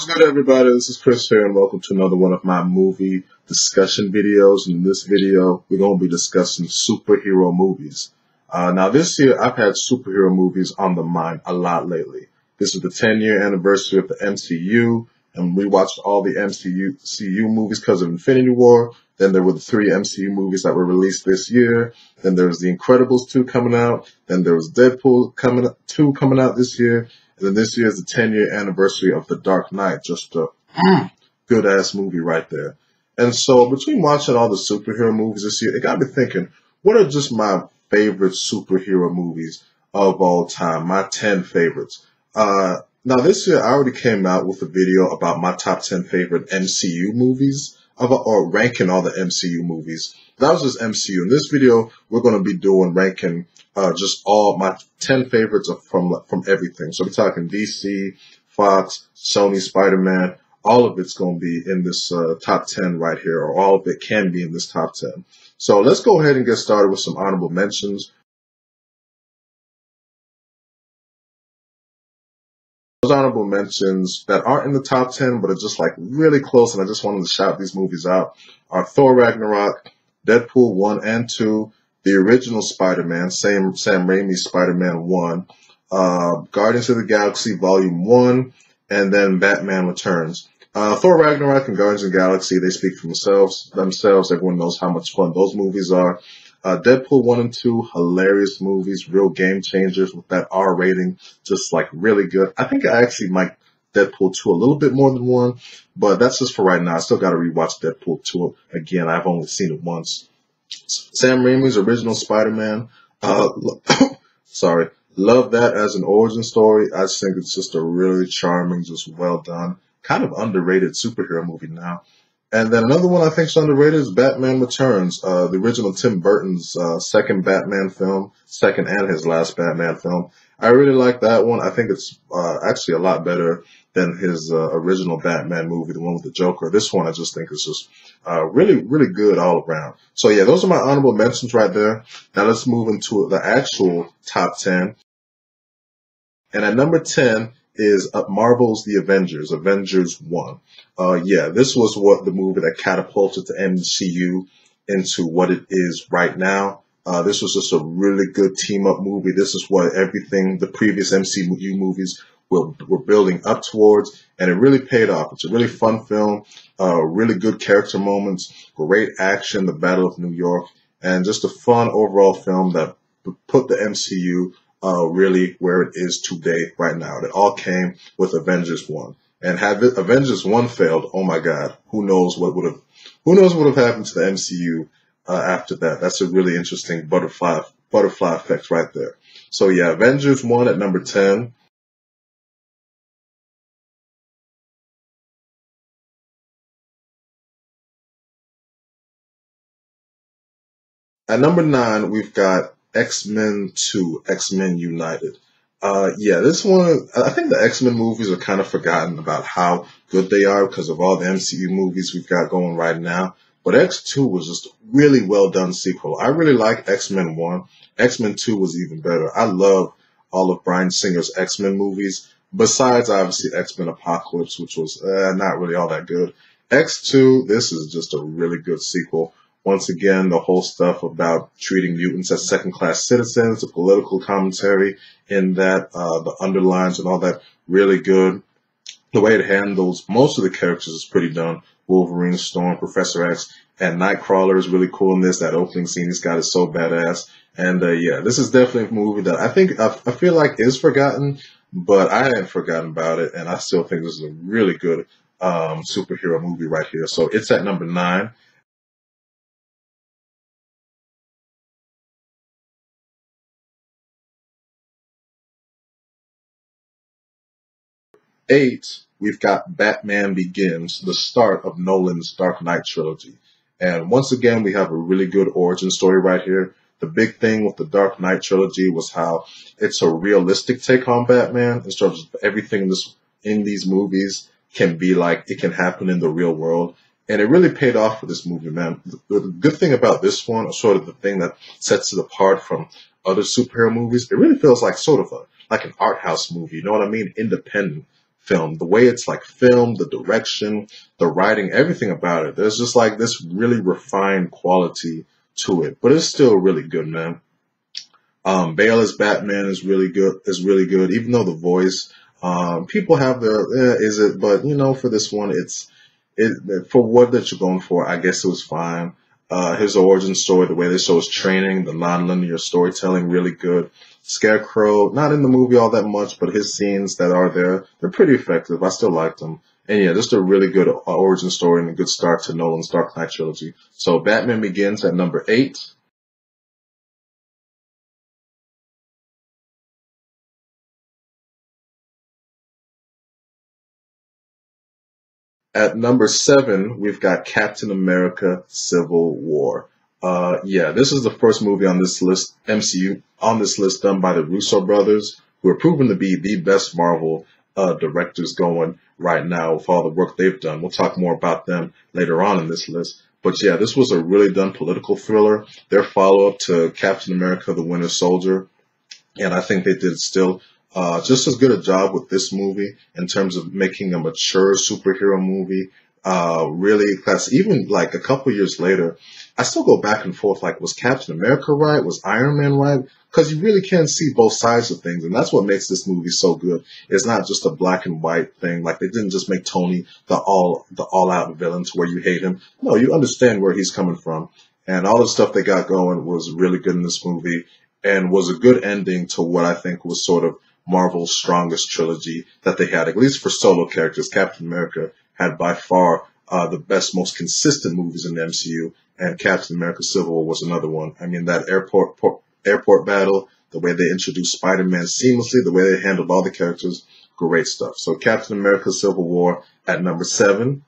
What's good, everybody? This is Chris here, and welcome to another one of my movie discussion videos. And in this video, we're going to be discussing superhero movies. Now, this year, I've had superhero movies on the mind a lot lately. This is the 10-year anniversary of the MCU, and we watched all the MCU movies because of Infinity War. Then there were the 3 MCU movies that were released this year. Then there was The Incredibles 2 coming out. Then there was Deadpool 2 coming out this year. And then this year is the 10-year anniversary of The Dark Knight. Just a good-ass movie right there. And so between watching all the superhero movies this year, it got me thinking, what are just my favorite superhero movies of all time? My 10 favorites. Now, this year, I already came out with a video about my top 10 favorite MCU movies, or ranking all the MCU movies. That was just MCU. In this video, we're going to be doing ranking just all my 10 favorites from everything. So we're talking DC, Fox, Sony, SpiderMan. All of it's going to be in this top 10 right here, or all of it can be in this top 10. So let's go ahead and get started with some honorable mentions. Those honorable mentions that aren't in the top 10 but are just like really close, and I just wanted to shout these movies out, are Thor Ragnarok, Deadpool 1 and 2, the original Spider-Man, Sam Raimi's Spider-Man 1, Guardians of the Galaxy Volume 1, and then Batman Returns. Thor Ragnarok and Guardians of the Galaxy, they speak for themselves. Everyone knows how much fun those movies are. Deadpool 1 and 2, hilarious movies, real game changers with that R rating, just like really good. I think I actually like Deadpool 2 a little bit more than 1, but that's just for right now. I still got to rewatch Deadpool 2 again. I've only seen it once. Sam Raimi's original Spider-Man, sorry, love that as an origin story. I just think it's just a really charming, just well done, kind of underrated superhero movie now. And then another one I think is underrated is Batman Returns, the original Tim Burton's second Batman film, second and his last Batman film. I really like that one. I think it's actually a lot better than his original Batman movie, the one with the Joker. This one I just think is just really, really good all around. So yeah, those are my honorable mentions right there. Now let's move into the actual top 10. And at number 10 is Marvel's The Avengers, Avengers 1. Yeah, this was the movie that catapulted the MCU into what it is right now. This was just a really good team-up movie. This is what everything the previous MCU movies were building up towards, and it really paid off. It's a really fun film, really good character moments, great action, the Battle of New York, and just a fun overall film that put the MCU really where it is today, right now. It all came with Avengers 1. And had Avengers 1 failed, oh my God, who knows what would have happened to the MCU after that. That's a really interesting butterfly effect right there. So yeah, Avengers 1 at number 10. At number 9, we've got XMen 2, XMen United. Yeah, this one, I think the X-Men movies are kind of forgotten about how good they are because of all the MCU movies we've got going right now. But X2 was just a really well done sequel. I really like X-Men 1. X-Men 2 was even better. I love all of Bryan Singer's X-Men movies, besides obviously X-Men Apocalypse, which was not really all that good. X2, this is just a really good sequel. Once again, the whole stuff about treating mutants as second-class citizens, the political commentary in that, the underlines and all that, really good. The way it handles most of the characters is pretty done. Wolverine, Storm, Professor X, and Nightcrawler is really cool in this. That opening scene he's got is so badass. And yeah, this is definitely a movie that I feel like is forgotten, but I hadn't forgotten about it, and I still think this is a really good superhero movie right here. So it's at number 9. Eight, we've got Batman Begins, the start of Nolan's Dark Knight trilogy. And once again, we have a really good origin story right here. The big thing with the Dark Knight trilogy was how it's a realistic take on Batman in terms of everything in these movies can be like, it can happen in the real world. And it really paid off for this movie, man. The good thing about this one, or sort of the thing that sets it apart from other superhero movies, it really feels like sort of like an art house movie, you know what I mean? Independent film. The way it's like filmed, the direction, the writing, everything about it. There's just like this really refined quality to it, but it's still really good, man. Bale as Batman is really good. Is really good, even though the voice, people have their, is it? But you know, for this one, for what that you're going for. I guess it was fine. His origin story, the way they show his training, the non-linear storytelling, really good. Scarecrow, not in the movie all that much, but his scenes that are there, they're pretty effective. I still liked them. And yeah, just a really good origin story and a good start to Nolan's Dark Knight trilogy. So Batman Begins at number 8. At number 7, we've got Captain America Civil War. Yeah, this is the first movie on this list, MCU, on this list done by the Russo brothers, who are proven to be the best Marvel directors going right now with all the work they've done. We'll talk more about them later on in this list. But yeah, this was a really done political thriller. Their follow-up to Captain America, the Winter Soldier. And I think they did still just as good a job with this movie in terms of making a mature superhero movie. Really, because even like a couple years later, I still go back and forth. Like, was Captain America right? Was Iron Man right? Because you really can see both sides of things, and that's what makes this movie so good. It's not just a black and white thing. Like, they didn't just make Tony the all out villain to where you hate him. No, you understand where he's coming from, and all the stuff they got going was really good in this movie, and was a good ending to what I think was sort of Marvel's strongest trilogy that they had, at least for solo characters. Captain America had by far the best, most consistent movies in the MCU, and Captain America Civil War was another one. I mean, that airport battle, the way they introduced Spider-Man seamlessly, the way they handled all the characters, great stuff. So Captain America Civil War at number 7.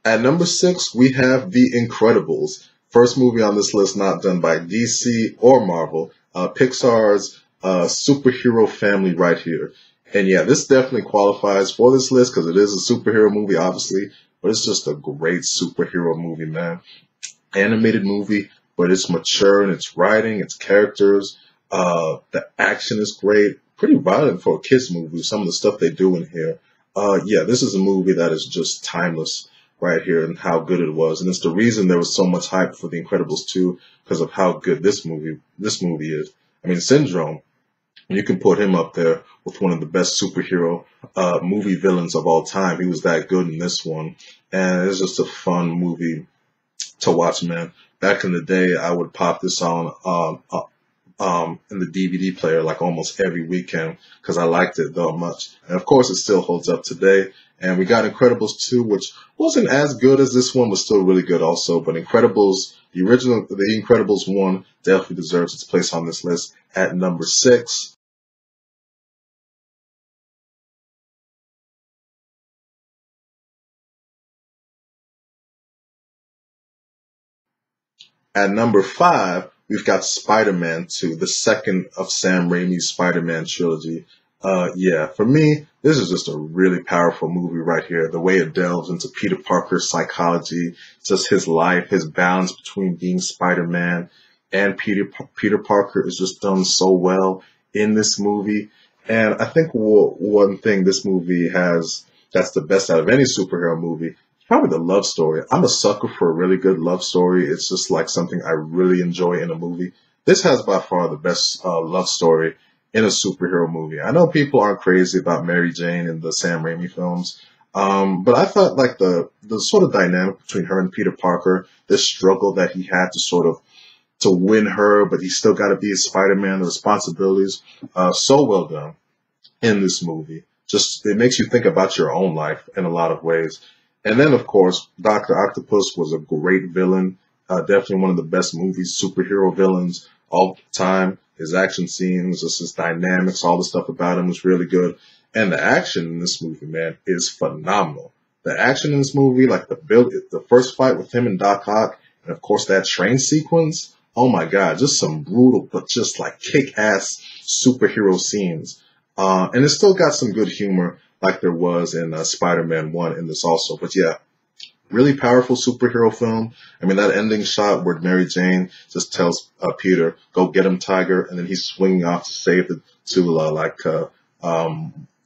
At number 6, we have The Incredibles. First movie on this list not done by DC or Marvel. Pixar's superhero family right here. And yeah, this definitely qualifies for this list because it is a superhero movie, obviously. But it's just a great superhero movie, man. Animated movie, but it's mature in its writing, its characters. The action is great. Pretty violent for a kids movie, some of the stuff they do in here. Yeah, this is a movie that is just timeless right here and how good it was. And it's the reason there was so much hype for The Incredibles 2 because of how good this movie is. I mean, Syndrome, you can put him up there with one of the best superhero movie villains of all time. He was that good in this one. And it's just a fun movie to watch, man. Back in the day, I would pop this on in the DVD player like almost every weekend because I liked it that much. And of course, it still holds up today. And we got Incredibles 2, which wasn't as good as this one, was still really good also. But Incredibles, the original, the Incredibles 1 definitely deserves its place on this list at number 6. At number 5, we've got Spider-Man 2, the second of Sam Raimi's Spider-Man trilogy. Yeah, for me, this is just a really powerful movie right here. The way it delves into Peter Parker's psychology, just his life, his balance between being Spider-Man and Peter Parker is just done so well in this movie. And I think one thing this movie has that's the best out of any superhero movie, probably the love story. I'm a sucker for a really good love story. It's just like something I really enjoy in a movie. This has by far the best love story in a superhero movie. I know people aren't crazy about Mary Jane in the Sam Raimi films, but I thought like the sort of dynamic between her and Peter Parker, this struggle that he had to sort of to win her, but he still got to be a Spider-Man, the responsibilities, so well done in this movie. Just it makes you think about your own life in a lot of ways. And then, of course, Dr. Octopus was a great villain. Definitely one of the best movies, superhero villains all the time. His action scenes, just his dynamics, all the stuff about him was really good. And the action in this movie, man, is phenomenal. The action in this movie, like the first fight with him and Doc Ock, and of course that train sequence. Oh my God, just some brutal, but just like kick-ass superhero scenes. And it's still got some good humor like there was in Spider-Man 1 in this also. But yeah, Really powerful superhero film. I mean, that ending shot where Mary Jane just tells Peter, "Go get him, Tiger," and then he's swinging off to save the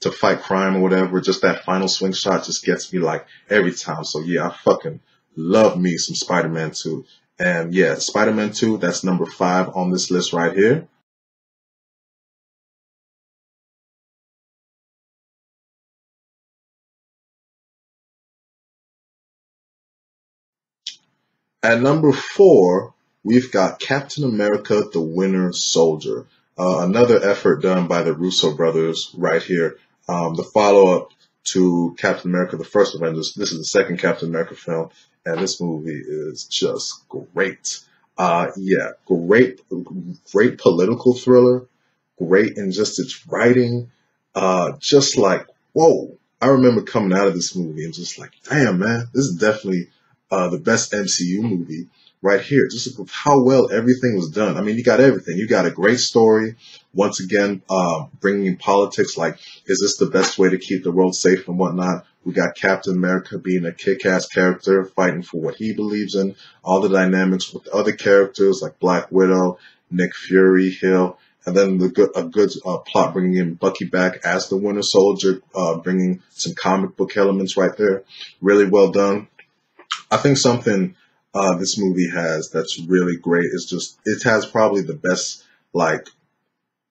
to fight crime or whatever. Just that final swing shot just gets me like every time. So yeah, I fucking love me some Spider-Man 2. And yeah, Spider-Man 2, that's number 5 on this list right here. At number 4, we've got Captain America: The Winter Soldier. Another effort done by the Russo brothers right here. The follow-up to Captain America: The First Avengers. This is the second Captain America film, and this movie is just great. Yeah, great political thriller. Great in just its writing. Just like, whoa. I remember coming out of this movie and just like, damn, man, this is definitely the best MCU movie right here. Just look at how well everything was done. I mean, you got everything. You got a great story. Once again, bringing in politics, like, is this the best way to keep the world safe and whatnot? We got Captain America being a kick-ass character, fighting for what he believes in. All the dynamics with the other characters like Black Widow, Nick Fury, Hill. And then a good plot bringing in Bucky back as the Winter Soldier, bringing some comic book elements right there. Really well done. I think something this movie has that's really great is just it has probably the best like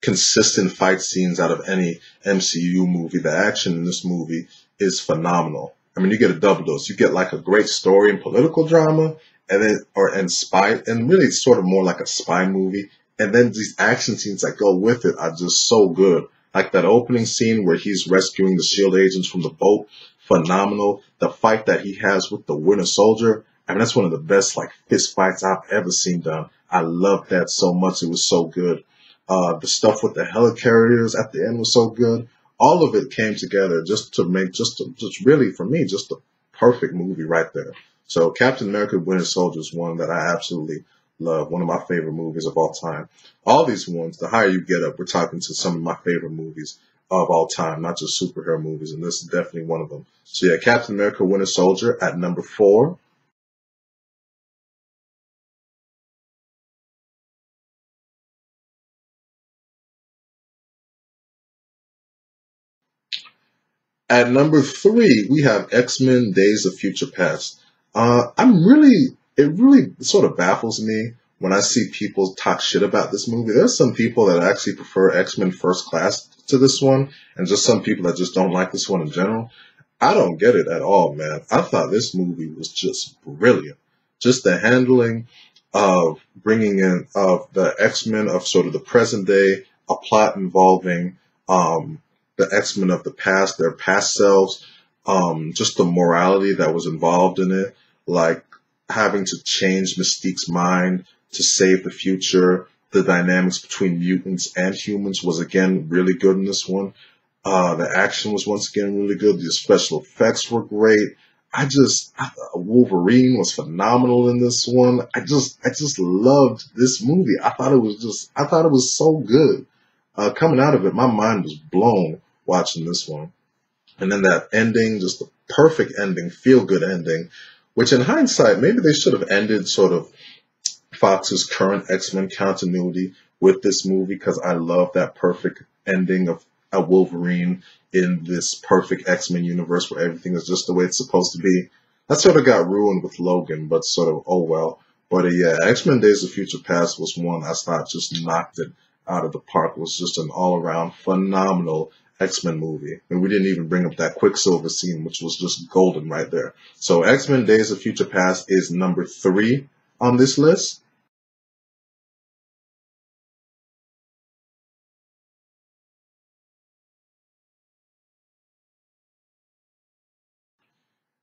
consistent fight scenes out of any MCU movie. The action in this movie is phenomenal. I mean, you get a double dose. You get like a great story and political drama, and then and spy, and really it's sort of more like a spy movie. And then these action scenes that go with it are just so good. Like that opening scene where he's rescuing the SHIELD agents from the boat, phenomenal. The fight that he has with the Winter Soldier, I mean, that's one of the best like fist fights I've ever seen done. I loved that so much. It was so good. The stuff with the helicarriers at the end was so good. All of it came together just to make just really for me just a perfect movie right there. So Captain America: Winter Soldier is one that I absolutely love. One of my favorite movies of all time. All these ones, the higher you get up, we're talking to some of my favorite movies of all time, not just superhero movies, and this is definitely one of them. So yeah, Captain America: Winter Soldier at number 4. At number 3, we have X-Men: Days of Future Past. It really sort of baffles me when I see people talk shit about this movie. There's some people that actually prefer X-Men First Class to this one, and just some people that just don't like this one in general. I don't get it at all, man. I thought this movie was just brilliant. Just the handling of bringing in of the X-Men of sort of the present day, a plot involving the X-Men of the past, their past selves, just the morality that was involved in it, like having to change Mystique's mind to save the future. The dynamics between mutants and humans was again really good in this one. The action was once again really good. The special effects were great. Wolverine was phenomenal in this one. I just loved this movie. I thought it was so good. Coming out of it, my mind was blown watching this one. And then that ending, just the perfect ending, feel good ending, which in hindsight, maybe they should have ended sort of Fox's current X-Men continuity with this movie, because I love that perfect ending of a Wolverine in this perfect X-Men universe where everything is just the way it's supposed to be. That sort of got ruined with Logan, but sort of, oh well. But yeah, X-Men Days of Future Past was one I thought just knocked it out of the park. It was just an all-around phenomenal X-Men movie. And we didn't even bring up that Quicksilver scene, which was just golden right there. So X-Men Days of Future Past is number 3 on this list.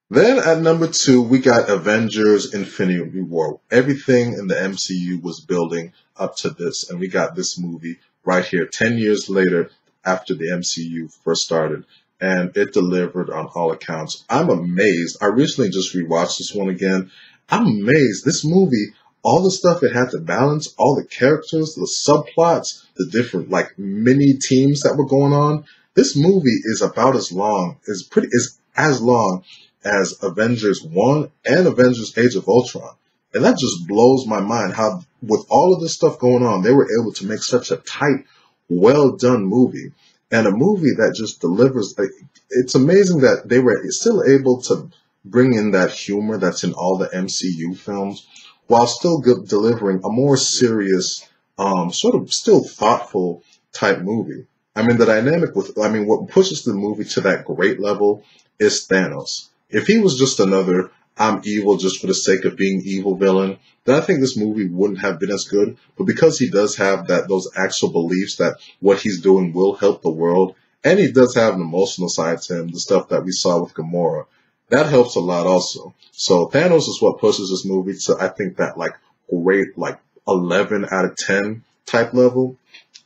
Then at number 2, we got Avengers Infinity War. Everything in the MCU was building up to this, and we got this movie right here 10 years later after the MCU first started, and it delivered on all accounts. I'm amazed. I recently just rewatched this one again. I'm amazed. This movie, all the stuff it had to balance, all the characters, the subplots, the different like mini teams that were going on. This movie is about as long, is as long as Avengers 1 and Avengers Age of Ultron. And that just blows my mind how, with all of this stuff going on, they were able to make such a tight, well-done movie. And a movie that just delivers. It's amazing that they were still able to bring in that humor that's in all the MCU films, while still delivering a more serious, sort of still thoughtful type movie. I mean, the dynamic what pushes the movie to that great level is Thanos. If he was just another I'm evil just for the sake of being evil villain, then I think this movie wouldn't have been as good. But because he does have those actual beliefs that what he's doing will help the world, and he does have an emotional side to him, the stuff that we saw with Gamora, that helps a lot also. So Thanos is what pushes this movie to, I think, that great 11 out of 10 type level.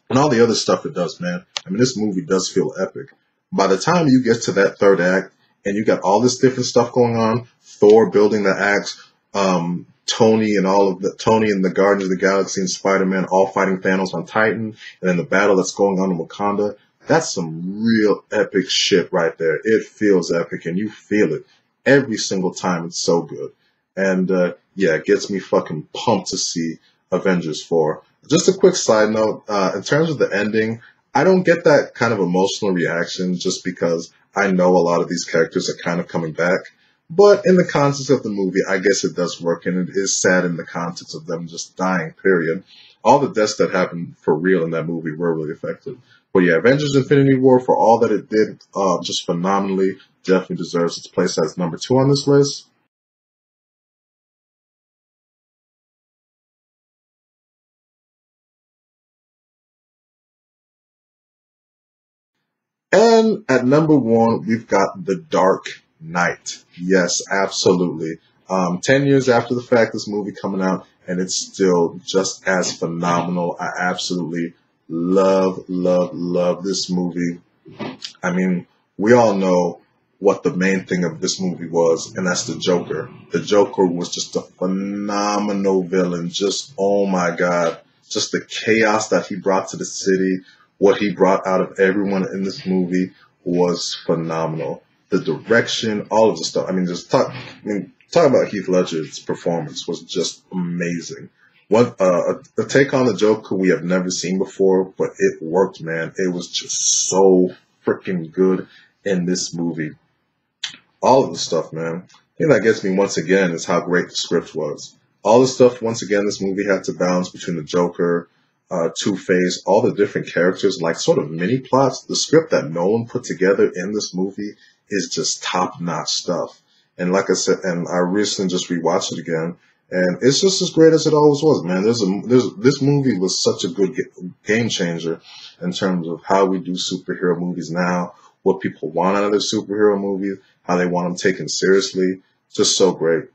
And all the other stuff it does, man. I mean, this movie does feel epic. By the time you get to that third act, and you got all this different stuff going on, Thor building the axe, Tony and the Guardians of the Galaxy and Spider-Man all fighting Thanos on Titan, and then the battle that's going on in Wakanda, that's some real epic shit right there. It feels epic, and you feel it every single time. It's so good. And yeah, it gets me fucking pumped to see Avengers 4. Just a quick side note, in terms of the ending, I don't get that kind of emotional reaction just because I know a lot of these characters are kind of coming back. But in the context of the movie, I guess it does work, and it is sad in the context of them just dying, period. All the deaths that happened for real in that movie were really effective. But yeah, Avengers Infinity War, for all that it did, just phenomenally, definitely deserves its place as number 2 on this list. And at number 1, we've got The Dark Knight. Yes, absolutely. 10 years after the fact, this movie coming out, and it's still just as phenomenal. I absolutely love this movie. I mean, we all know what the main thing of this movie was, and that's the Joker. The Joker was just a phenomenal villain. Just, oh my God, just the chaos that he brought to the city, what he brought out of everyone in this movie was phenomenal. The direction, all of the stuff. I mean, talk about Heath Ledger's performance was just amazing. A take on the Joker we have never seen before, but it worked, man. It was just so freaking good in this movie. All of the stuff, man. The thing that gets me once again is how great the script was. All the stuff, once again, this movie had to balance between the Joker, Two-Face, all the different characters, like sort of mini plots. The script that Nolan put together in this movie is just top-notch stuff. And like I said, and I recently just rewatched it again, and it's just as great as it always was, man. This movie was such a good game changer in terms of how we do superhero movies now, what people want out of their superhero movies, how they want them taken seriously. Just so great.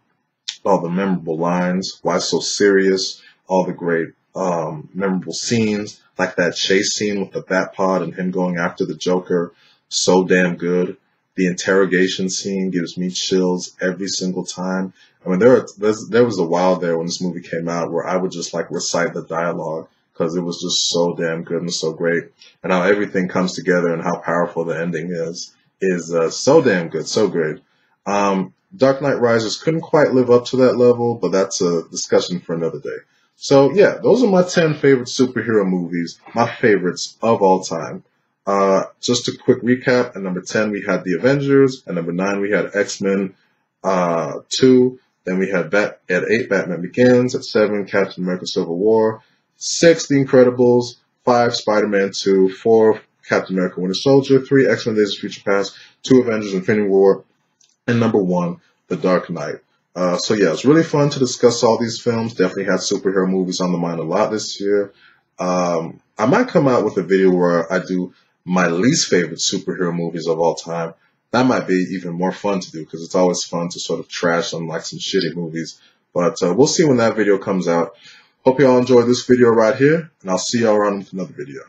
All the memorable lines, why so serious, all the great memorable scenes, like that chase scene with the Batpod and him going after the Joker, so damn good. The interrogation scene gives me chills every single time. I mean, there was a while there when this movie came out where I would just recite the dialogue because it was just so damn good and so great. And how everything comes together and how powerful the ending is so damn good, so great. Dark Knight Rises couldn't quite live up to that level, but that's a discussion for another day. So yeah, those are my 10 favorite superhero movies, my favorites of all time. Just a quick recap. At number 10, we had The Avengers. At number 9, we had X-Men 2. Then we had at 8, Batman Begins. At 7, Captain America Civil War. 6, The Incredibles. 5, Spider-Man 2. 4, Captain America Winter Soldier. 3, X-Men Days of Future Past. 2, Avengers Infinity War. And number 1, The Dark Knight. So yeah, it's really fun to discuss all these films. Definitely had superhero movies on the mind a lot this year. I might come out with a video where I do my least favorite superhero movies of all time. That might be even more fun to do because it's always fun to sort of trash on some shitty movies. But we'll see when that video comes out. Hope you all enjoyed this video right here, and I'll see y'all around with another video.